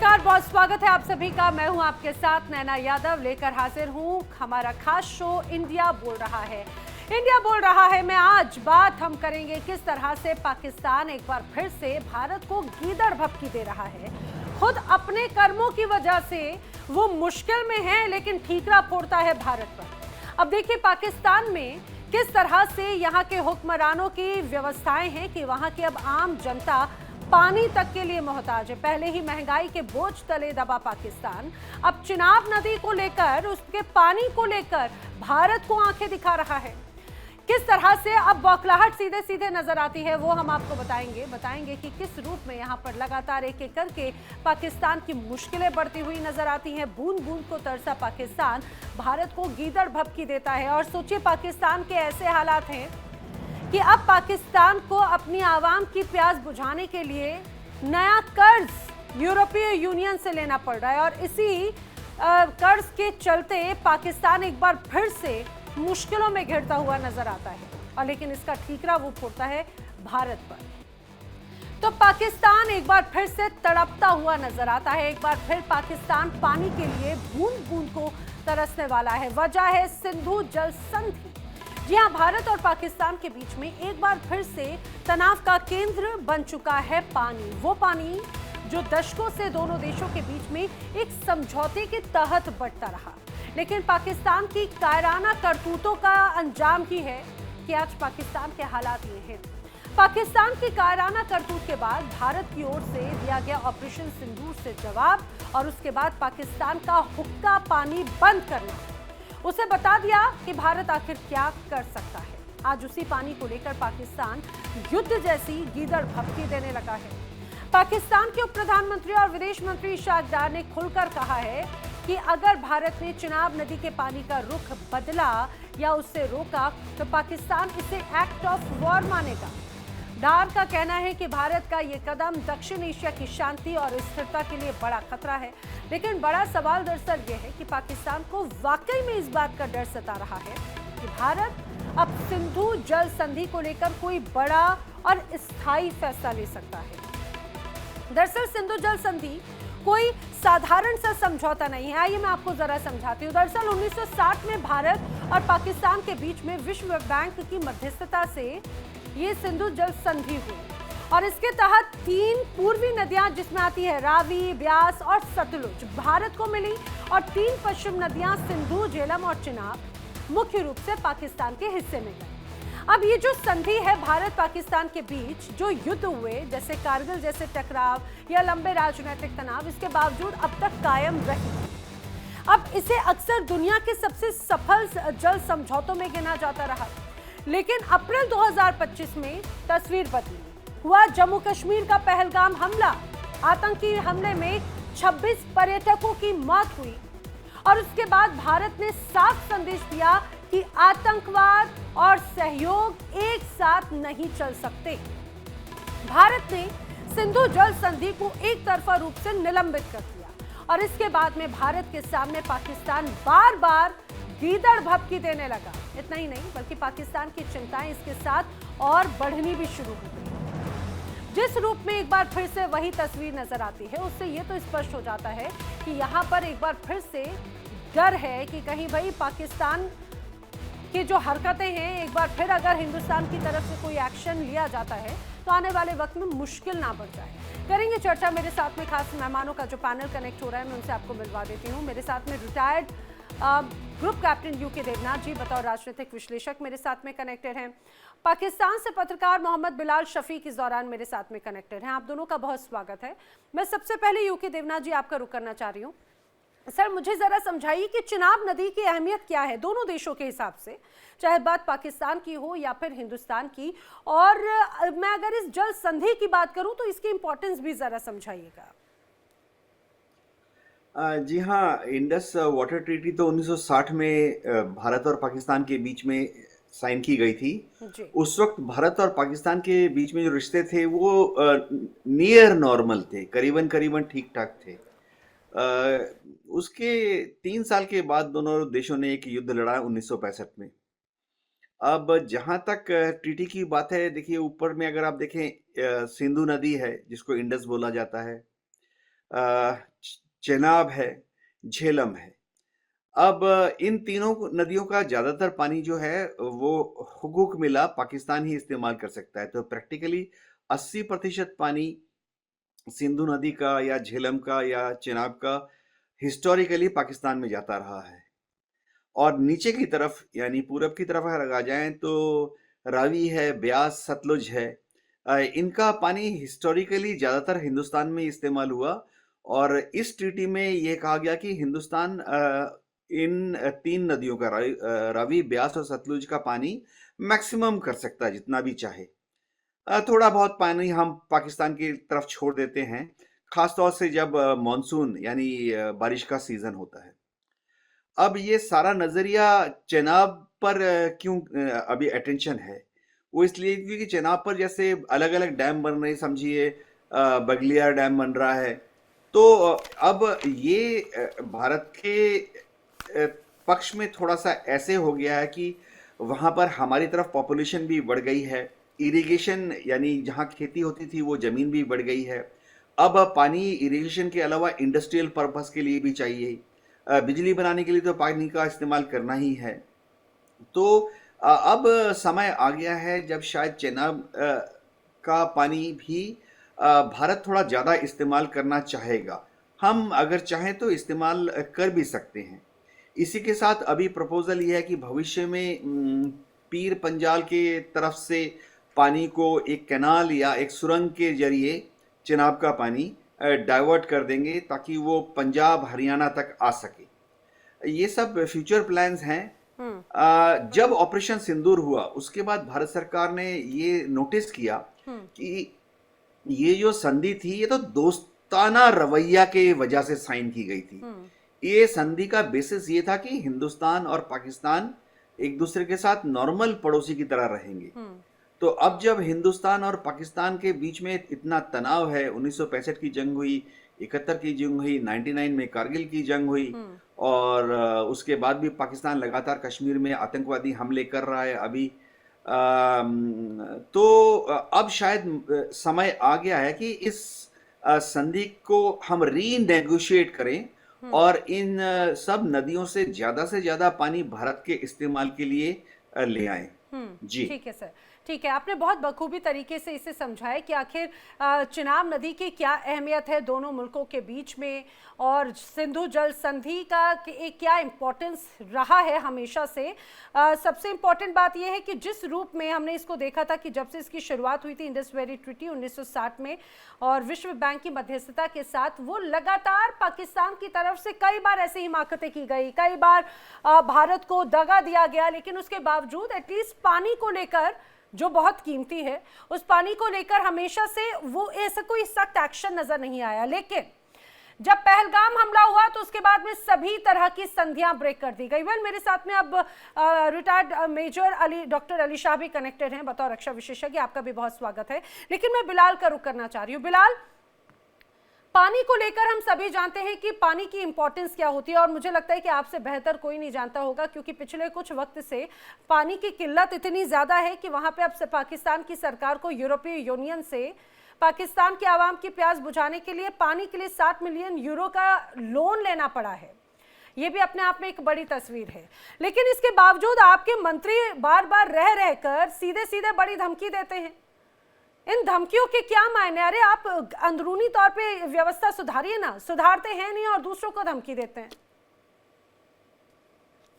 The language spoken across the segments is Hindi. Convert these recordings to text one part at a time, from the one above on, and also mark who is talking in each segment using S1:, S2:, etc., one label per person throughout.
S1: नमस्कार, बहुत स्वागत है आप सभी का। मैं हूं आपके साथ नैना यादव, लेकर हाजिर हूं हमारा खास शो इंडिया बोल रहा है। इंडिया बोल रहा है में आज बात हम करेंगे किस तरह से पाकिस्तान एक बार फिर से भारत को गीदड़ भभकी दे रहा है। खुद अपने कर्मों की वजह से वो मुश्किल में है, लेकिन ठीकरा फोड़ता है भारत पर। अब देखिए पाकिस्तान में किस तरह से यहाँ के हुक्मरानों की व्यवस्थाएं हैं कि वहाँ की अब आम जनता पानी तक के लिए मोहताज है। पहले ही महंगाई के बोझ तले दबा पाकिस्तान अब चिनाब नदी को लेकर, उसके पानी को लेकर भारत को आंखें दिखा रहा है। किस तरह से अब बौखलाहट सीधे सीधे नजर आती है वो हम आपको बताएंगे कि किस रूप में यहाँ पर लगातार एक एक करके पाकिस्तान की मुश्किलें बढ़ती हुई नजर आती हैं। बूंद बूंद को तरसा पाकिस्तान भारत को गीदड़ भभकी देता है। और सोचिए पाकिस्तान के ऐसे हालात हैं कि अब पाकिस्तान को अपनी आवाम की प्यास बुझाने के लिए नया कर्ज यूरोपीय यूनियन से लेना पड़ रहा है। और इसी कर्ज के चलते पाकिस्तान एक बार फिर से मुश्किलों में घिरता हुआ नजर आता है। और लेकिन इसका ठीकरा वो फोड़ता है भारत पर। तो पाकिस्तान एक बार फिर से तड़पता हुआ नजर आता है। एक बार फिर पाकिस्तान पानी के लिए बूंद बूंद को तरसने वाला है। वजह है सिंधु जल संधि। जी हाँ, भारत और पाकिस्तान के बीच में एक बार फिर से तनाव का केंद्र बन चुका है पानी। वो पानी जो दशकों से दोनों देशों के बीच में एक समझौते के तहत बंटता रहा। लेकिन पाकिस्तान की कायराना करतूतों का अंजाम ही है कि आज पाकिस्तान के हालात ये हैं। पाकिस्तान की कायराना करतूत के बाद भारत की ओर से दिया गया ऑपरेशन सिंदूर से जवाब, और उसके बाद पाकिस्तान का हुक्का पानी बंद करना, उसे बता दिया कि भारत आखिर क्या कर सकता है। आज उसी पानी को लेकर पाकिस्तान युद्ध जैसी गीदड़ भभकी देने लगा है। पाकिस्तान के उप प्रधानमंत्री और विदेश मंत्री इशाक डार ने खुलकर कहा है कि अगर भारत ने चिनाब नदी के पानी का रुख बदला या उससे रोका तो पाकिस्तान इसे एक्ट ऑफ वॉर मानेगा। डार का कहना है कि भारत का ये कदम दक्षिण एशिया की शांति और स्थिरता के लिए बड़ा खतरा है। लेकिन बड़ा सवाल दरअसल ये है कि पाकिस्तान को वाकई में इस बात का डर सता रहा है कि भारत अब सिंधु जल संधि को लेकर कोई बड़ा और स्थायी फैसला ले सकता है। दरअसल सिंधु जल संधि कोई साधारण सा समझौता नहीं है। आइए मैं आपको जरा समझाती हूँ। दरअसल 1960 में भारत और पाकिस्तान के बीच में विश्व बैंक की मध्यस्थता से ये सिंधु जल संधि हुई, और इसके तहत 3 पूर्वी नदियां जिसमें आती है रावी, ब्यास और सतलुज भारत को मिली, और 3 पश्चिम नदियां सिंधु, झेलम और चिनाब मुख्य रूप से पाकिस्तान के हिस्से में गई। अब ये जो संधि है भारत पाकिस्तान के बीच, जो युद्ध हुए जैसे कारगिल जैसे टकराव या लंबे राजनीतिक तनाव, इसके बावजूद अब तक कायम रही। अब इसे अक्सर दुनिया के सबसे सफल जल समझौतों में गिना जाता रहा। लेकिन अप्रैल 2025 में तस्वीर बदली। हुआ जम्मू कश्मीर का पहलगाम हमला। आतंकी हमले में 26 पर्यटकों की मौत हुई, और उसके बाद भारत ने साफ संदेश दिया कि आतंकवाद और सहयोग एक साथ नहीं चल सकते। भारत ने सिंधु जल संधि को एक तरफा रूप से निलंबित कर दिया, और इसके बाद में भारत के सामने पाकिस्तान बार बार गीदड़ भभकी देने लगा। इतना ही नहीं बल्कि पाकिस्तान की चिंताएं इसके साथ और बढ़नी भी शुरू हो गई। जिस रूप में एक बार फिर से वही तस्वीर नजर आती है, उससे ये तो स्पष्ट हो जाता है कि यहाँ पर एक बार फिर से डर है कि कहीं भाई पाकिस्तान की जो हरकतें हैं, एक बार फिर अगर हिंदुस्तान की तरफ से कोई एक्शन लिया जाता है तो आने वाले वक्त में मुश्किल ना बढ़ जाए। करेंगे चर्चा मेरे साथ में खास मेहमानों का जो पैनल कनेक्ट हो रहा है, मैं उनसे आपको मिलवा देती हूँ। मेरे साथ में retired group captain U K Devnath ji बतौर राजनीतिक विश्लेषक मेरे साथ में कनेक्टेड हैं। पाकिस्तान से पत्रकार मोहम्मद बिलाल शफीक इस दौरान मेरे साथ में कनेक्टेड हैं। आप दोनों का बहुत स्वागत है। मैं सबसे पहले यूके देवनाथ जी आपका रुख करना चाह रही हूँ। सर, मुझे जरा समझाइए कि चिनाब नदी की अहमियत क्या है दोनों देशों के हिसाब से, चाहे बात पाकिस्तान की हो या फिर हिंदुस्तान की। और मैं अगर इस जल संधि की बात करूं तो इसकी इंपॉर्टेंस भी जरा समझाइएगा।
S2: जी हाँ, इंडस वाटर ट्रीटी तो 1960 में भारत और पाकिस्तान के बीच में साइन की गई थी।
S1: जी।
S2: उस वक्त भारत और पाकिस्तान के बीच में जो रिश्ते थे वो नियर नॉर्मल थे, करीबन करीबन ठीक ठाक थे। उसके 3 साल के बाद दोनों देशों ने एक युद्ध लड़ा 1965 में। अब जहाँ तक ट्रीटी की बात है, देखिए ऊपर में अगर आप देखें सिंधु नदी है जिसको इंडस बोला जाता है, चेनाब है, झेलम है। अब इन तीनों नदियों का ज़्यादातर पानी जो है वो हुकूक मिला पाकिस्तान ही इस्तेमाल कर सकता है। तो प्रैक्टिकली 80% पानी सिंधु नदी का या झेलम का या चेनाब का हिस्टोरिकली पाकिस्तान में जाता रहा है। और नीचे की तरफ यानी पूरब की तरफ अगर आ जाएं तो रावी है, ब्यास, सतलुज है। इनका पानी हिस्टोरिकली ज़्यादातर हिंदुस्तान में इस्तेमाल हुआ और इस ट्रीटी में ये कहा गया कि हिंदुस्तान इन तीन नदियों का रावी, ब्यास और सतलुज का पानी मैक्सिमम कर सकता है जितना भी चाहे। थोड़ा बहुत पानी हम पाकिस्तान की तरफ छोड़ देते हैं, खास तौर से जब मानसून यानी बारिश का सीजन होता है। अब ये सारा नजरिया चेनाब पर क्यों अभी अटेंशन है, वो इसलिए क्योंकि चेनाब पर जैसे अलग अलग डैम बन रहे, समझिए बगलियार डैम बन रहा है। तो अब ये भारत के पक्ष में थोड़ा सा ऐसे हो गया है कि वहाँ पर हमारी तरफ पॉपुलेशन भी बढ़ गई है, इरिगेशन यानी जहाँ खेती होती थी वो ज़मीन भी बढ़ गई है। अब पानी इरिगेशन के अलावा इंडस्ट्रियल पर्पस के लिए भी चाहिए, बिजली बनाने के लिए तो पानी का इस्तेमाल करना ही है। तो अब समय आ गया है जब शायद चेनाब का पानी भी भारत थोड़ा ज़्यादा इस्तेमाल करना चाहेगा। हम अगर चाहें तो इस्तेमाल कर भी सकते हैं। इसी के साथ अभी प्रपोजल ये है कि भविष्य में पीर पंजाल के तरफ से पानी को एक कैनाल या एक सुरंग के जरिए चेनाब का पानी डाइवर्ट कर देंगे ताकि वो पंजाब हरियाणा तक आ सके। ये सब फ्यूचर प्लान्स हैं। जब ऑपरेशन सिंदूर हुआ उसके बाद भारत सरकार ने ये नोटिस किया कि ये जो संधि थी ये तो दोस्ताना रवैया के वजह से साइन की गई थी। ये संधि का बेसिस ये था कि हिंदुस्तान और पाकिस्तान एक दूसरे के साथ नॉर्मल पड़ोसी की तरह रहेंगे। तो अब जब हिंदुस्तान और पाकिस्तान के बीच में इतना तनाव है, 1965 की जंग हुई, 71 की जंग हुई, 99 में कारगिल की जंग हुई और उसके बाद भी पाकिस्तान लगातार कश्मीर में आतंकवादी हमले कर रहा है अभी। तो अब शायद समय आ गया है कि इस संधि को हम रीनेगोशिएट करें और इन सब नदियों से ज्यादा पानी भारत के इस्तेमाल के लिए ले आए। जी
S1: ठीक है सर, ठीक है। आपने बहुत बखूबी तरीके से इसे समझाया कि आखिर चिनाब नदी की क्या अहमियत है दोनों मुल्कों के बीच में और सिंधु जल संधि का क्या इम्पोर्टेंस रहा है हमेशा से। सबसे इम्पोर्टेंट बात यह है कि जिस रूप में हमने इसको देखा था कि जब से इसकी शुरुआत हुई थी इंडस वैली ट्रीटी 1960 में और विश्व बैंक की मध्यस्थता के साथ, वो लगातार पाकिस्तान की तरफ से कई बार ऐसी हिमाकतें की गई, कई बार भारत को दगा दिया गया, लेकिन उसके बावजूद एटलीस्ट पानी को लेकर जो बहुत कीमती है उस पानी को लेकर हमेशा से वो ऐसा कोई सख्त एक्शन नजर नहीं आया। लेकिन जब पहलगाम हमला हुआ तो उसके बाद में सभी तरह की संधियां ब्रेक कर दी गई। मेरे साथ में अब retired major doctor Ali Shah भी कनेक्टेड हैं बतौर रक्षा विशेषज्ञ। आपका भी बहुत स्वागत है। लेकिन मैं बिलाल का रुख करना चाह रही हूँ। बिलाल, पानी को लेकर हम सभी जानते हैं कि पानी की इंपॉर्टेंस क्या होती है और मुझे लगता है कि आपसे बेहतर कोई नहीं जानता होगा, क्योंकि पिछले कुछ वक्त से पानी की किल्लत इतनी ज़्यादा है कि वहाँ पे अब से पाकिस्तान की सरकार को यूरोपीय यूनियन से पाकिस्तान के आवाम की प्यास बुझाने के लिए पानी के लिए 60 मिलियन यूरो का लोन लेना पड़ा है। ये भी अपने आप में एक बड़ी तस्वीर है। लेकिन इसके बावजूद आपके मंत्री बार बार रह रहकर सीधे सीधे बड़ी धमकी देते हैं। इन धमकियों के क्या मायने? अरे आप अंदरूनी तौर पे व्यवस्था सुधारिए ना, सुधारते हैं नहीं और दूसरों को धमकी देते हैं।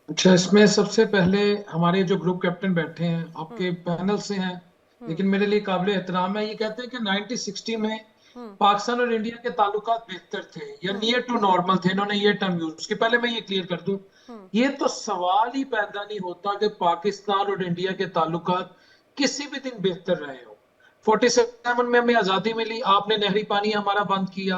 S3: अच्छा, इसमें सबसे पहले हमारे जो ग्रुप कैप्टन बैठे हैं आपके पैनल से हैं, लेकिन मेरे लिए काबिल एहतराम है। ये कहते हैं कि 1960 में पाकिस्तान और इंडिया के ताल्लुकात बेहतर थे या नियर टू नॉर्मल थे, इन्होंने ये टर्म यूज। उसके पहले मैं ये क्लियर कर दूं, ये तो सवाल ही पैदा नहीं होता कि पाकिस्तान और इंडिया के ताल्लुकात किसी भी दिन बेहतर रहे हो। 47 में हमें आजादी मिली, आपने नहरी पानी हमारा बंद किया,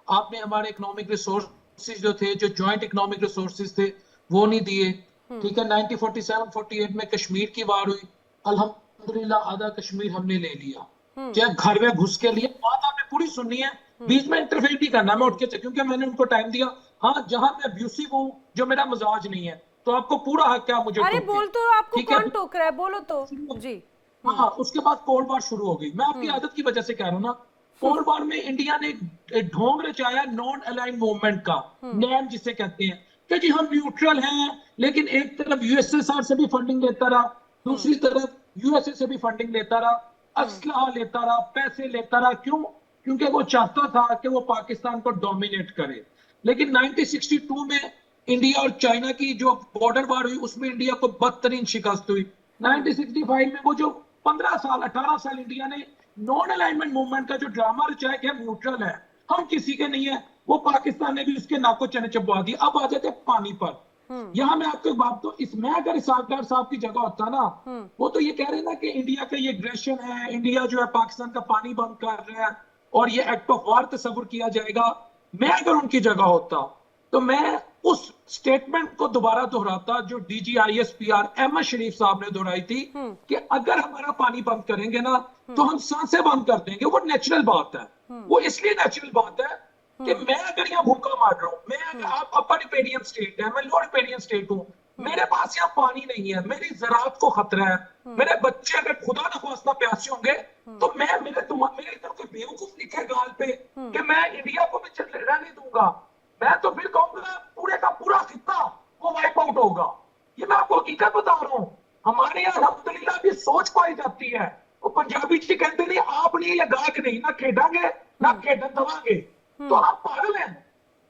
S3: आपने हमारे इकोनॉमिक रिसोर्सेज जो थे, जो जॉइंट इकोनॉमिक रिसोर्सेज थे, वो नहीं दिए। ठीक है, 1947-48 में कश्मीर की वार हुई, अल्हम्दुलिल्लाह आधा कश्मीर हमने ले लिया, चाहे घर में घुस के लिए। बात आपने पूरी सुननी है, बीच में इंटरफेयर नहीं करना। मैं उठ के क्योंकि मैंने उनको टाइम दिया। हाँ, जहां मैं अब्यूसिव हूँ, जो मेरा मजाज नहीं है, तो आपको पूरा हक है मुझे।
S1: अरे बोल तो, आपको कौन टोक रहा है, बोलो तो जी।
S3: हाँ, उसके बाद कोल्ड वॉर शुरू हो गई। मैं आपकी आदत की वजह से कह रहा हूँ ना, कोल्ड वॉर में इंडिया ने एक ढोंग रचाया नॉन अलाइंड मूवमेंट का, नैम जिसे कहते हैं, कि जी हम न्यूट्रल हैं, लेकिन एक तरफ यूएसएसआर से भी फंडिंग लेता रहा, दूसरी तरफ यूएसए से भी फंडिंग लेता रहा, असलहा लेता रहा, पैसे लेता रहा। क्यों? क्योंकि वो चाहता था कि वो पाकिस्तान को डोमिनेट करे। लेकिन 1962 में इंडिया और चाइना की जो बॉर्डर वार हुई उसमें इंडिया को बदतरीन शिकस्त हुई। 1965 में वो जो 15 साल 18 साल इंडिया ने नॉन अलाइनमेंट मूवमेंट का जो ड्रामा रचाया कि हम न्यूट्रल है, हम किसी के नहीं है, वो पाकिस्तान ने भी उसके नाको चने चबवा दी। अब आ जाते पानी पर। यहाँ मैं आपको एक बात तो इसमें अगर इसाकदार साहब की जगह होता ना, वो तो ये कह रहे ना कि इंडिया का ये एग्रेशन है, इंडिया जो है पाकिस्तान का पानी बंद कर रहा है और ये एक्ट ऑफ वार तस्वुर किया जाएगा। मैं अगर उनकी जगह होता तो मैं उस स्टेटमेंट को दोबारा दोहराता जो DGISPR अहमद शरीफ साहब ने दोहराई थी कि अगर हमारा पानी बंद करेंगे ना तो हम सांसें बंद कर देंगे। वो नेचुरल बात है, वो इसलिए नेचुरल बात है कि मैं अगर यहाँ भूखा मार रहा हूँ, मैं अगर आप अपर रिपेडियन स्टेट है, मैं लोअर रिपेडियन स्टेट हूँ, मेरे पास यहाँ पानी नहीं है, मेरी ज़राअत को खतरा है, मेरे बच्चे अगर खुदा न खास्ता प्यासे होंगे तो मैं मेरे इधर कोई बेवकूफ लिखे गाल पे कि मैं इंडिया को भी रहने दूंगा, मैं तो फिर कहूंगा पूरे का पूरा खित्ता वो वाइप आउट होगा। ये मैं आपको हकीकत बता रहा हूँ। हमारे यहाँ अल्हम्दुलिल्लाह भी सोच पाई जाती है। वो पंजाबी जी कहते नहीं आप नहीं या गाहक नहीं, ना खेडांगे ना खेडन दवांगे। तो आप पागल हैं।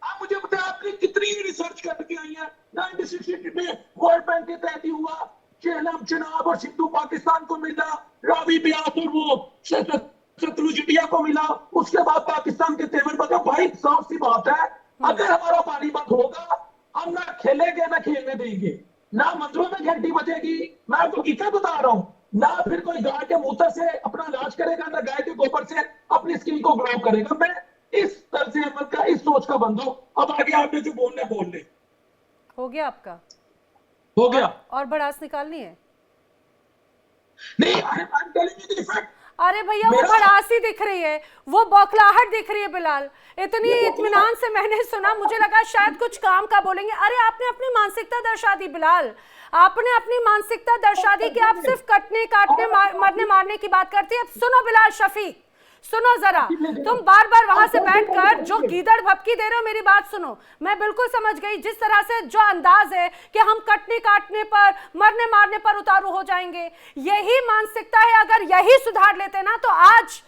S3: आप मुझे बताएं आपने कितनी रिसर्च करके आई है। 1960 में वर्ल्ड बैंक के तहत ही हुआ, झेलम चिनाब और सिंधु पाकिस्तान को मिला, रावी ब्यास और वो शत्रुज इंडिया को मिला, उसके बाद पाकिस्तान के तेवर बदला। भाई साफ सी बात है, अगर हमारा पानी बंद होगा हम ना खेलेंगे ना खेलने देंगे, ना मंदिरों में घंटी बजेगी, मैं आपको हकीकत बता रहा हूँ, ना फिर कोई गाय के मूत्र से अपना इलाज करेगा, ना गाय के गोबर से अपनी स्किन को ग्रो करेगा। मैं इस तर्ज अमल का, इस सोच का बंदा हूं। अब आगे आपने जो बोलने बोल ले।
S1: हो गया आपका?
S3: हो गया।
S1: और भड़ास निकालनी है?
S3: नहीं, I am telling you the fact.
S1: अरे भैया वो भड़ासी दिख रही है, वो बौखलाहट दिख रही है बिलाल। इतनी इत्मीनान से मैंने सुना, मुझे लगा शायद कुछ काम का बोलेंगे। अरे आपने अपनी मानसिकता दर्शा दी बिलाल, आपने अपनी मानसिकता दर्शा दी कि आप सिर्फ कटने काटने मरने मारने की बात करती है। अब सुनो बिलाल शफीक, सुनो जरा, तुम बार बार वहां से बैठकर जो गीदड़ भपकी दे रहे हो, मेरी बात सुनो। मैं बिल्कुल समझ गई जिस तरह से जो अंदाज है कि हम कटने काटने पर मरने मारने पर उतारू हो जाएंगे, यही मानसिकता है। अगर यही सुधार लेते ना तो आज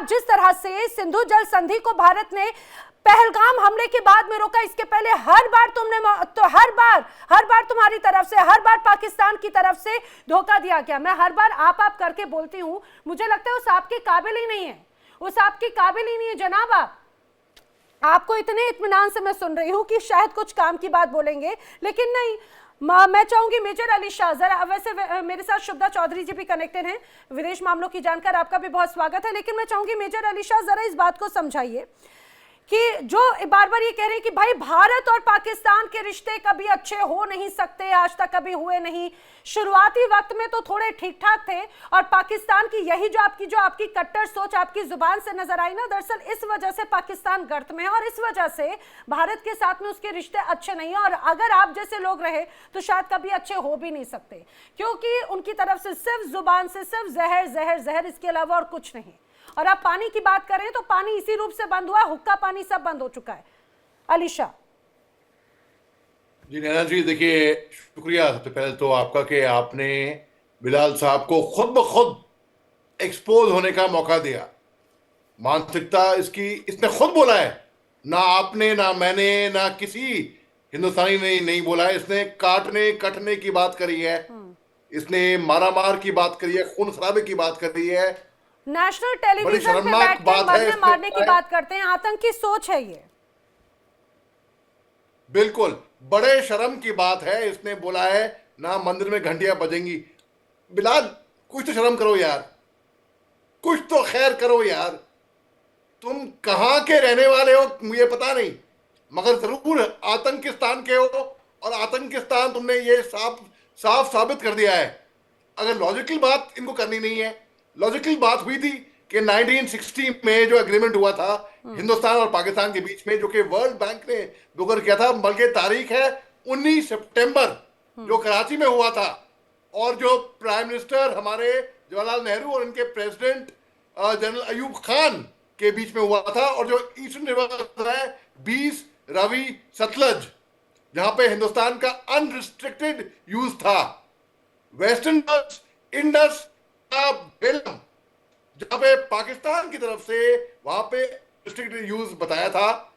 S1: जिस तरह से सिंधु जल संधि को भारत ने पहलगाम हमले के बाद में रोका, इसके पहले हर बार तुमने तो हर बार तुम्हारी तरफ से, हर बार पाकिस्तान की तरफ से धोखा दिया गया। मैं हर बार आप करके बोलती हूँ, मुझे लगता है उस आपके काबिल ही नहीं है, उस आपकी काबिल ही नहीं है जनाब। आपको इतने इत्मीनान से मैं सुन रही हूं कि शायद कुछ काम की बात बोलेंगे, लेकिन नहीं। मैं चाहूंगी मेजर अली शाह, जरा, वैसे मेरे साथ शुभदा चौधरी जी भी कनेक्टेड हैं, विदेश मामलों की जानकार, आपका भी बहुत स्वागत है। लेकिन मैं चाहूंगी मेजर अली शाह जरा इस बात को समझाइए कि जो बार बार ये कह रहे हैं कि भाई भारत और पाकिस्तान के रिश्ते कभी अच्छे हो नहीं सकते, आज तक कभी हुए नहीं। शुरुआती वक्त में तो थोड़े ठीक ठाक थे और पाकिस्तान की यही जो आपकी कट्टर सोच आपकी जुबान से नजर आई ना, दरअसल इस वजह से पाकिस्तान गर्त में है और इस वजह से भारत के साथ में उसके रिश्ते अच्छे नहीं है। और अगर आप जैसे लोग रहे तो शायद कभी अच्छे हो भी नहीं सकते, क्योंकि उनकी तरफ से सिर्फ जुबान से सिर्फ जहर जहर जहर, इसके अलावा और कुछ नहीं। और आप पानी की बात करें तो पानी इसी रूप से बंद हुआ, हुक्का पानी सब बंद हो चुका है। अली शाह
S4: जी। नैना जी देखिए, शुक्रिया सबसे पहले तो आपका कि आपने बिलाल साहब को खुद ब खुद एक्सपोज होने का मौका दिया। मानसिकता इसकी इसने खुद बोला है, ना आपने ना मैंने ना किसी हिंदुस्तानी ने नहीं बोला है। इसने काटने कटने की बात करी है, इसने मारा मार की बात करी है, खून खराबे की बात करी है,
S1: नेशनल टेलीविजन पे बैठकर मरने मारने की बात करते हैं। आतंकी सोच है ये,
S4: बिल्कुल बड़े शर्म की बात है। इसने बोला है ना मंदिर में घंटियां बजेंगी। बिलाल कुछ तो शर्म करो यार, कुछ तो खैर करो यार। तुम कहां के रहने वाले हो मुझे पता नहीं, मगर जरूर आतंकिस्तान के हो, और आतंकिस्तान तुमने ये साफ साबित कर दिया है। अगर लॉजिकल बात इनको करनी नहीं है, लॉजिकल बात हुई थी कि 1960 में जो एग्रीमेंट हुआ था हिंदुस्तान और पाकिस्तान के बीच में, जो कि वर्ल्ड बैंक ने ब्रोकर किया था, बल्कि तारीख है 19 सितंबर जो कराची में हुआ था, और जो प्राइम मिनिस्टर हमारे जवाहरलाल नेहरू और इनके प्रेसिडेंट जनरल अयूब खान के बीच में हुआ था, और जो ईस्टर्न रिवर है 20 रावी सतलज, जहां पे हिंदुस्तान का अनरिस्ट्रिक्टेड यूज था। वेस्टर्न इंडस का झेलम, जहां पे पाकिस्तान की तरफ से वहां पे रिस्ट्रिक्टेड यूज बताया था,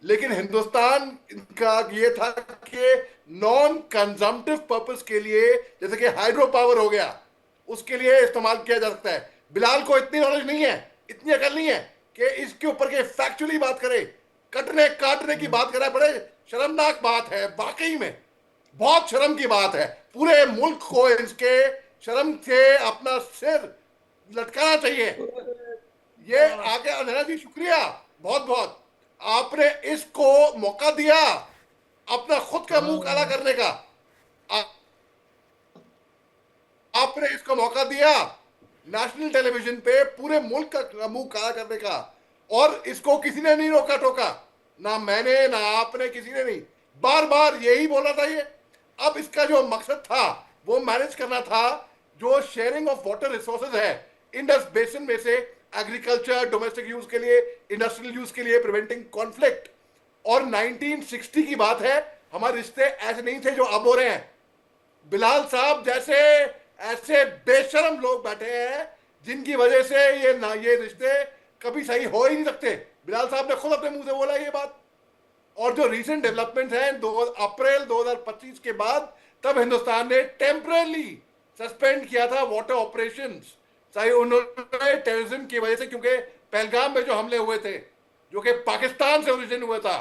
S4: लेकिन हिंदुस्तान का ये था कि नॉन कंजम्पटिव पर्पस के लिए, जैसे कि हाइड्रो पावर हो गया, उसके लिए इस्तेमाल किया जा सकता है। बिलाल को इतनी नॉलेज नहीं है, इतनी अकल नहीं है कि इसके ऊपर के फैक्चुअली बात करे, कटने काटने की बात करे। बड़े शर्मनाक बात है, वाकई में बहुत शर्म की बात है। पूरे मुल्क को इसके शर्म से अपना सिर लटकाना चाहिए। ये आगे अनहरा जी, शुक्रिया बहुत बहुत, आपने इसको मौका दिया अपना खुद का मुंह काला करने का। आपने इसको मौका दिया नेशनल टेलीविजन पे पूरे मुल्क का मुंह काला करने का, और इसको किसी ने नहीं रोका टोका, ना मैंने ना आपने, किसी ने नहीं। बार बार यही बोला था ये। अब इसका जो मकसद था वो मैनेज करना था जो शेयरिंग ऑफ वाटर रिसोर्सेज है इंडस बेसिन में से, एग्रीकल्चर, डोमेस्टिक यूज के लिए, इंडस्ट्रियल यूज के लिए, प्रिवेंटिंग कॉन्फ्लिक्ट। और 1960 की बात है, हमारे रिश्ते ऐसे नहीं थे जो अब हो रहे हैं। बिलाल साहब जैसे ऐसे बेशरम लोग बैठे हैं जिनकी वजह से ये रिश्ते कभी सही हो ही नहीं सकते। बिलाल साहब ने खुद अपने मुंह से बोला ये बात। और जो रीसेंट डेवलपमेंट्स हैं 2 अप्रैल 2025 के बाद, तब हिंदुस्तान ने टेम्पररी सस्पेंड किया था वाटर ऑपरेशंस, चाहे उन्होंने टेररिज्म की वजह से, क्योंकि पहलगाम में जो हमले हुए थे जो कि पाकिस्तान से ओरिजिन हुआ था,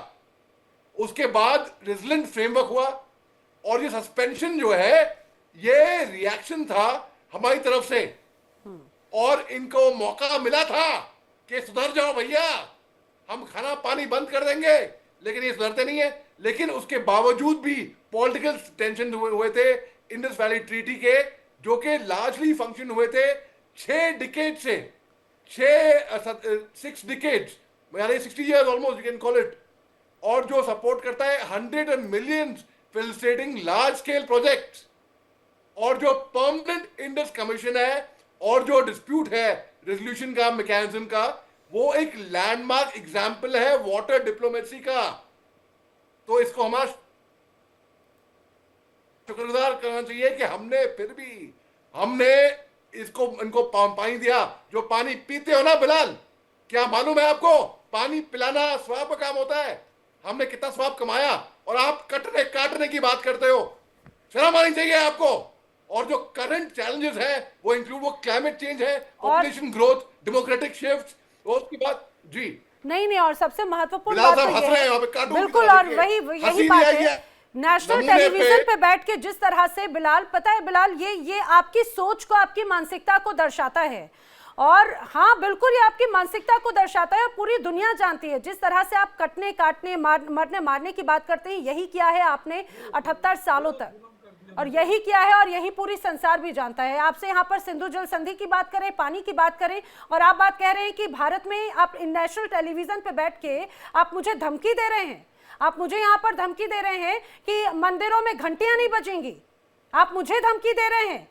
S4: उसके बाद रेजिलेंट फ्रेमवर्क हुआ। और ये सस्पेंशन जो है ये रिएक्शन था हमारी तरफ से, और इनको मौका मिला था कि सुधर जाओ भैया, हम खाना पानी बंद कर देंगे, लेकिन ये सुधरते नहीं है। लेकिन उसके बावजूद भी पॉलिटिकल टेंशन हुए थे इंडस वैली ट्रीटी के, जो कि लार्जली फंक्शन हुए थे 6 डिकेड से, 6 डिकेड्स, यानी 60 years almost you can call it. और जो सपोर्ट करता है 100 millions facilitating large scale projects. और जो परमानेंट इंडस कमीशन है और जो डिस्प्यूट है रेजोल्यूशन का मैकेनिज्म का, वो एक लैंडमार्क एग्जाम्पल है वाटर डिप्लोमेसी का। तो इसको हमारा शुक्रगुजार करना चाहिए कि हमने फिर भी इनको पानी दिया। जो पानी पीते हो ना बिलाल, क्या मालूम है आपको, पानी पिलाना स्वाब का काम होता है। हमने कितना स्वाब कमाया, और आप कटने काटने की बात करते हो। शर्म आनी चाहिए आपको। और जो करंट चैलेंजेस है वो इंक्लूड वो क्लाइमेट चेंज है, पॉपुलेशन ग्रोथ, डेमोक्रेटिक शिफ्ट, और उसके बाद जी
S1: नहीं, और सबसे महत्वपूर्ण
S4: बिलाल
S1: बात
S4: साहब
S1: तो
S4: हंस
S1: ये
S4: रहे हैं
S1: है,
S4: वहाँ पे, कार्टून की
S1: बिल्कुल,
S4: तरह
S1: और
S4: देखिए।
S1: यही
S4: हंसी
S1: बात
S4: नहीं आई
S1: है नेशनल
S4: नमूने
S1: टेलीविजन
S4: पे।
S1: पे बैठ के जिस तरह से बिलाल, पता है बिलाल, ये आपकी सोच को, आपकी मानसिकता को दर्शाता है। और हाँ बिल्कुल, ये आपकी मानसिकता को दर्शाता है, और पूरी दुनिया जानती है जिस तरह से आप कटने काटने मरने मारने की बात करते हैं। यही किया है आपने 78 सालों तक, और यही किया है, और यही पूरी संसार भी जानता है। आपसे यहाँ पर सिंधु जल संधि की बात करें, पानी की बात करें, और आप बात कह रहे हैं कि भारत में आप नेशनल टेलीविजन पे बैठ के आप मुझे धमकी दे रहे हैं। आप मुझे यहाँ पर धमकी दे रहे हैं कि मंदिरों में घंटियां नहीं बजेंगी। आप मुझे धमकी दे रहे हैं।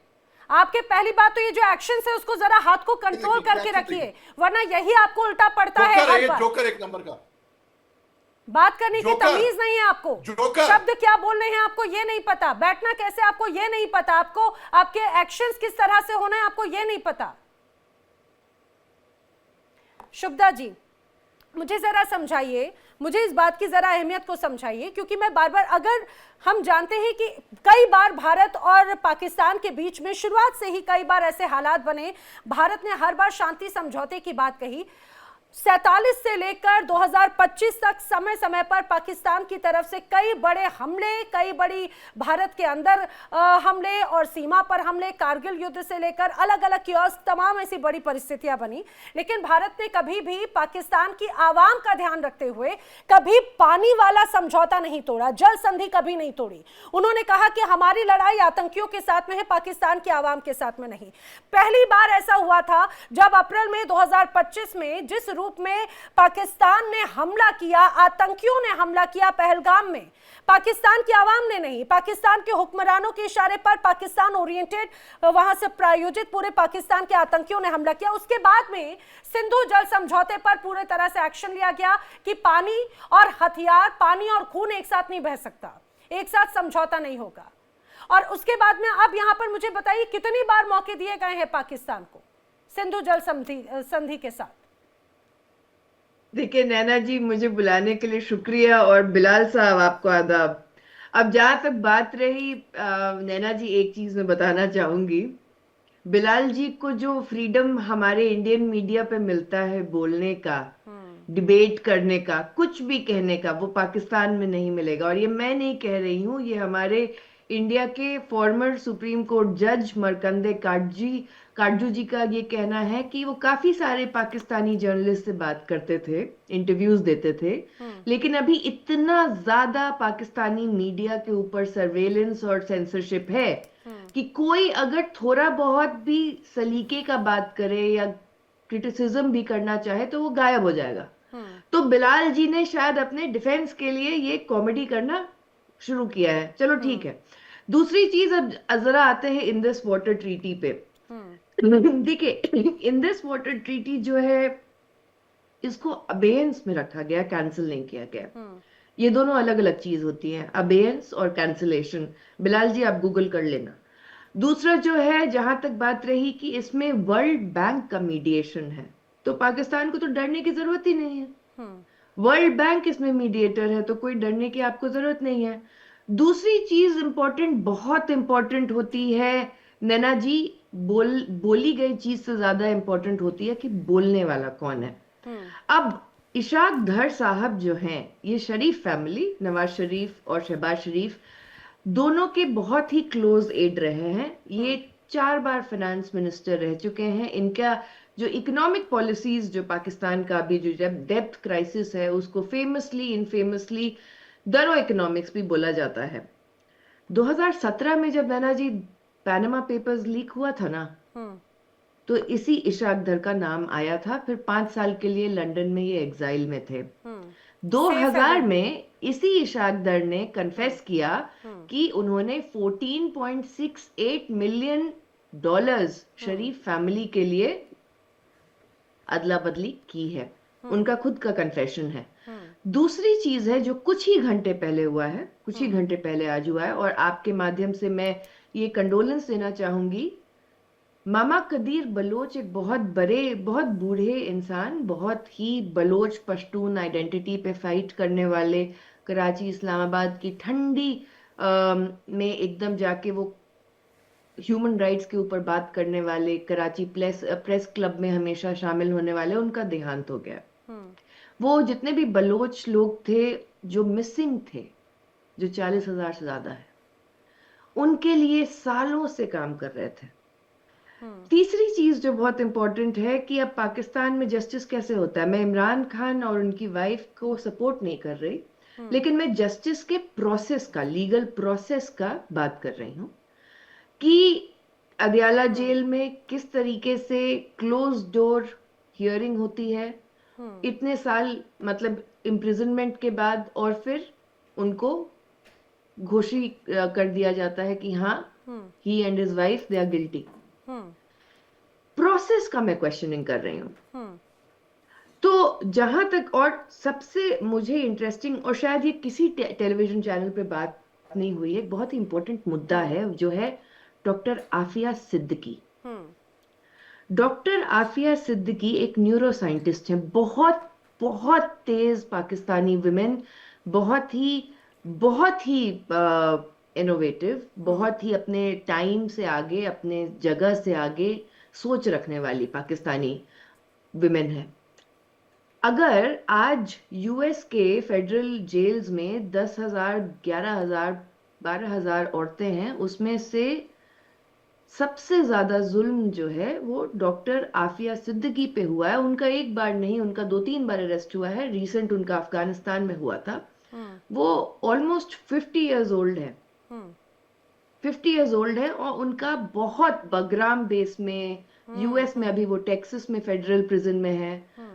S1: आपके पहली बात तो ये जो एक्शन है उसको जरा हाथ को कंट्रोल करके रखिए, वरना यही आपको उल्टा पड़ता है हर बार।
S4: जोकर एक नंबर का
S1: बात करने की तमीज नहीं है आपको,
S4: जोकर।
S1: शब्द क्या बोलने हैं आपको ये नहीं पता, बैठना कैसे आपको ये नहीं पता, आपको आपके एक्शंस किस तरह से होना है आपको ये नहीं पता। शुभदा जी, मुझे जरा समझाइए, मुझे इस बात की जरा अहमियत को समझाइए, क्योंकि मैं बार बार, अगर हम जानते हैं कि कई बार भारत और पाकिस्तान के बीच में शुरुआत से ही कई बार ऐसे हालात बने, भारत ने हर बार शांति समझौते की बात कही, 47 से लेकर 2025 तक समय समय पर पाकिस्तान की तरफ से कई बड़े हमले, कई बड़ी भारत के अंदर हमले और सीमा पर हमले, कारगिल युद्ध से लेकर अलग अलग कियोस्क, तमाम ऐसी बड़ी परिस्थितियां बनी। लेकिन भारत ने कभी भी पाकिस्तान की आवाम का ध्यान रखते हुए कभी पानी वाला समझौता नहीं तोड़ा, जल संधि कभी नहीं तोड़ी। उन्होंने कहा कि हमारी लड़ाई आतंकियों के साथ में है, पाकिस्तान की आवाम के साथ में नहीं। पहली बार ऐसा हुआ था जब अप्रैल में 2025 में जिस रूप में पाकिस्तान ने हमला किया, आतंकियों ने हमला किया पहलगाम में। पाकिस्तान की आवाम ने नहीं, पाकिस्तान के हुक्मरानों के इशारे पर पाकिस्तान ओरिएंटेड वहां से प्रायोजित पूरे पाकिस्तान के आतंकियों ने हमला किया। उसके बाद में सिंधु जल समझौते पर पूरे तरह से एक्शन लिया गया कि पानी और हथियार, पानी और खून एक साथ नहीं बह सकता, एक साथ समझौता नहीं होगा। और उसके बाद में अब यहां पर मुझे बताइए कितनी बार मौके दिए गए हैं पाकिस्तान को सिंधु जल संधि के साथ?
S5: देखिए नैना जी, मुझे बुलाने के लिए शुक्रिया, और बिलाल साहब आपको आदाब। अब जहां तक बात रही, नैना जी एक चीज मैं बताना चाहूंगी, बिलाल जी को जो फ्रीडम हमारे इंडियन मीडिया पे मिलता है बोलने का, डिबेट करने का, कुछ भी कहने का, वो पाकिस्तान में नहीं मिलेगा। और ये मैं नहीं कह रही हूँ, ये हमारे इंडिया के फॉर्मर सुप्रीम कोर्ट जज मरकंदे काटजू जी का ये कहना है कि वो काफी सारे पाकिस्तानी जर्नलिस्ट से बात करते थे, इंटरव्यूज देते थे, लेकिन अभी इतना ज्यादा पाकिस्तानी मीडिया के ऊपर सर्वेलेंस और सेंसरशिप है कि कोई अगर थोड़ा बहुत भी सलीके का बात करे या क्रिटिसिज्म भी करना चाहे तो वो गायब हो जाएगा। तो बिलाल जी ने शायद अपने डिफेंस के लिए ये कॉमेडी करना शुरू किया है। चलो ठीक है। दूसरी चीज, अब जरा आते हैं इंदस वाटर ट्रीटी पे। देखिए, इंदस वाटर ट्रीटी जो है, इसको अबेयंस में रखा गया, कैंसिल नहीं किया गया। ये दोनों अलग अलग चीज होती हैं, अबेयंस और कैंसिलेशन। बिलाल जी आप गूगल कर लेना। दूसरा जो है, जहां तक बात रही कि इसमें वर्ल्ड बैंक का मीडिएशन है, तो पाकिस्तान को तो डरने की जरूरत ही नहीं है। वर्ल्ड बैंक इसमें मीडिएटर है, तो कोई डरने की आपको जरूरत नहीं है। दूसरी चीज इंपॉर्टेंट, बहुत इंपॉर्टेंट होती है नैना जी, बोली गई चीज से ज्यादा इंपॉर्टेंट होती है कि बोलने वाला कौन है। अब इशाक धर साहब जो हैं, ये शरीफ फैमिली, नवाज शरीफ और शहबाज शरीफ दोनों के बहुत ही क्लोज एड रहे हैं। ये 4 बार फाइनेंस मिनिस्टर रह चुके हैं। इनका जो इकोनॉमिक पॉलिसीज, जो पाकिस्तान का अभी जो डेब्ट क्राइसिस है, उसको फेमसली इनफेमसली दरो इकोनॉमिक्स भी बोला जाता है। 2017 में जब नैना जी पैनामा पेपर्स लीक हुआ था ना, तो इसी इशाक दर का नाम आया था। फिर 5 साल के लिए लंदन में ये एग्जाइल में थे। 2000 में इसी इशाक दर ने कन्फेस किया कि उन्होंने $14.68 मिलियन शरीफ फैमिली के लिए अदला बदली की है। उनका खुद का कन्फेशन है। दूसरी चीज है जो कुछ ही घंटे पहले हुआ है, कुछ ही घंटे पहले आज हुआ है, और आपके माध्यम से मैं ये कंडोलेंस देना चाहूंगी। मामा कदीर बलोच एक बहुत बूढ़े इंसान, बहुत ही बलोच पश्तून आइडेंटिटी पे फाइट करने वाले, कराची इस्लामाबाद की ठंडी में एकदम जाके वो ह्यूमन राइट्स के ऊपर बात करने वाले, कराची प्रेस क्लब में हमेशा शामिल होने वाले, उनका देहांत हो गया। वो जितने भी बलोच लोग थे जो मिसिंग थे, जो 40,000 से ज्यादा है, उनके लिए सालों से काम कर रहे थे। तीसरी चीज जो बहुत इंपॉर्टेंट है कि अब पाकिस्तान में जस्टिस कैसे होता है। मैं इमरान खान और उनकी वाइफ को सपोर्ट नहीं कर रही, लेकिन मैं जस्टिस के प्रोसेस का, लीगल प्रोसेस का बात कर रही हूँ कि अदयाला जेल में किस तरीके से क्लोज डोर हियरिंग होती है इतने साल, मतलब इम्प्रिजनमेंट के बाद, और फिर उनको घोषित कर दिया जाता है कि हाँ, he and his wife they are guilty. Process का मैं क्वेश्चनिंग कर रही हूँ। तो जहां तक, और सबसे मुझे इंटरेस्टिंग, और शायद ये किसी टेलीविजन चैनल पे बात नहीं हुई है, बहुत ही इंपॉर्टेंट मुद्दा है, जो है डॉक्टर आफिया सिद्दीकी। डॉक्टर आफिया सिद्दीकी एक न्यूरो साइंटिस्ट है, बहुत बहुत तेज पाकिस्तानी विमेन, बहुत ही इनोवेटिव, बहुत ही अपने टाइम से आगे, अपने जगह से आगे सोच रखने वाली पाकिस्तानी विमेन है। अगर आज यूएस के फेडरल जेल्स में 10,000, 11,000, 12,000 औरतें हैं, उसमें से सबसे ज्यादा जुल्म जो है वो डॉक्टर आफिया सिद्दीकी पे हुआ है। उनका एक बार नहीं, उनका 2-3 बार अरेस्ट हुआ है। रिसेंट उनका अफगानिस्तान में हुआ था। वो ऑलमोस्ट 50 इयर्स ओल्ड है, 50 इयर्स ओल्ड है, और उनका बहुत बगराम बेस में, यूएस में, अभी वो टेक्सास में फेडरल प्रिजन में है।